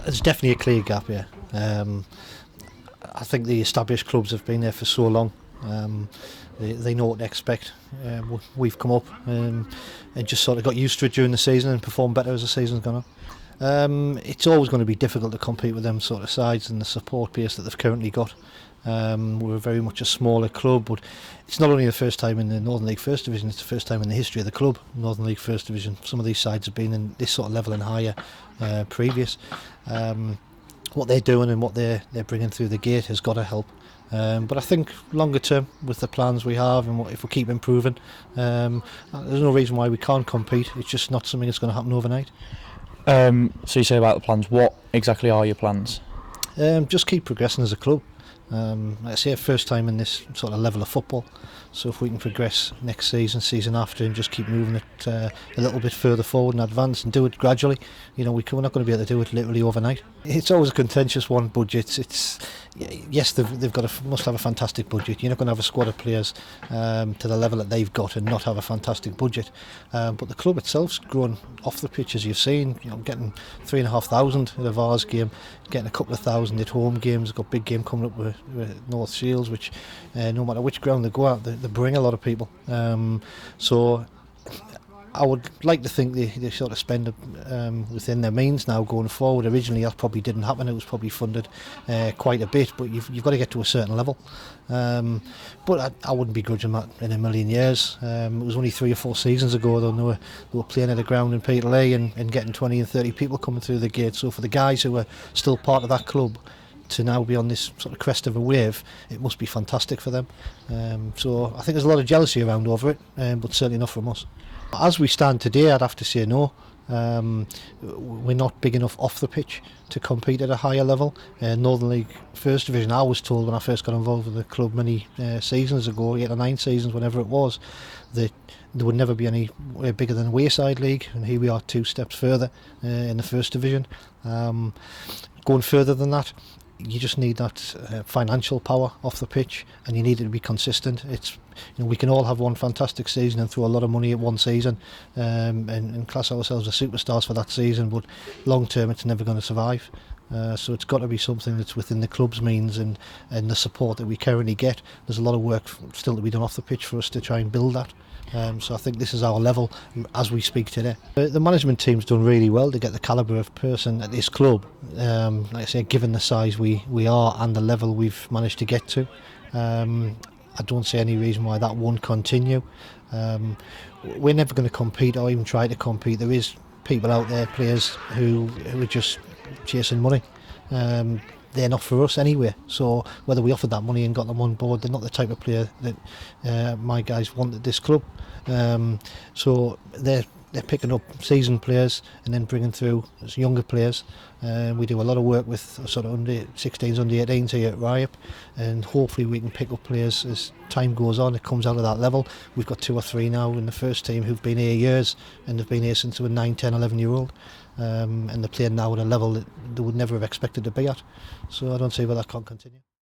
There's definitely a clear gap here. I think the established clubs have been there for so long. They know what to expect. We've come up and just sort of got used to it during the season and performed better as the season's gone on. It's always going to be difficult to compete with them sort of sides and the support base that they've currently got. We're very much a smaller club, but it's not only the first time in the Northern League First Division, it's the first time in the history of the club, Northern League First Division. Some of these sides have been in this sort of level and higher previous. What they're doing and what they're bringing through the gate has got to help. But I think longer term, with the plans we have and if we keep improving, there's no reason why we can't compete. It's just not something that's going to happen overnight. So you say about the plans. What exactly are your plans? Just keep progressing as a club. Like I say, first time in this sort of level of football, so if we can progress next season after, and just keep moving it a little bit further forward and advance and do it gradually, we're not going to be able to do it literally overnight. It's always a contentious one. Budgets. Yes, they've must have a fantastic budget. You're not going to have a squad of players to the level that they've got and not have a fantastic budget. But the club itself's grown off the pitch, as you've seen. Getting 3,500 at a Vars game, getting a couple of thousand at home games. They've got a big game coming up with North Shields, which no matter which ground they go out, they bring a lot of people. So I would like to think they sort of spend within their means now going forward. Originally that probably didn't happen. It was probably funded quite a bit, but you've got to get to a certain level. But I wouldn't begrudge them that in a million years. It was only 3 or 4 seasons ago though, they were playing at the ground in Peterlee and getting 20 and 30 people coming through the gate. So for the guys who are still part of that club to now be on this sort of crest of a wave, it must be fantastic for them. So I think there's a lot of jealousy around over it, but certainly not from us. As we stand today, I'd have to say no. We're not big enough off the pitch to compete at a higher level. Northern League First Division, I was told when I first got involved with the club many seasons ago, 8 or 9 seasons, whenever it was, that there would never be any bigger than Wayside League, and here we are 2 steps further in the First Division. Going further than that, you just need that financial power off the pitch, and you need it to be consistent. We can all have one fantastic season and throw a lot of money at one season and class ourselves as superstars for that season, but long term it's never going to survive. So it's got to be something that's within the club's means and the support that we currently get. There's a lot of work still to be done off the pitch for us to try and build that. So I think this is our level as we speak today. The management team's done really well to get the calibre of person at this club. Like I say, given the size we are and the level we've managed to get to, I don't see any reason why that won't continue. We're never going to compete or even try to compete. There is people out there, players who are just chasing money. They're not for us anyway, so whether we offered that money and got them on board, they're not the type of player that my guys want at this club. So they're picking up seasoned players and then bringing through as younger players. We do a lot of work with sort of under 16s, under 18s here at Ryhope, and hopefully we can pick up players as time goes on. It comes out of that level. We've got 2 or 3 now in the first team who've been here years, and they've been here since they were 9, 10, 11-year-old. And they're playing now at a level that they would never have expected to be at. So I don't see why that can't continue.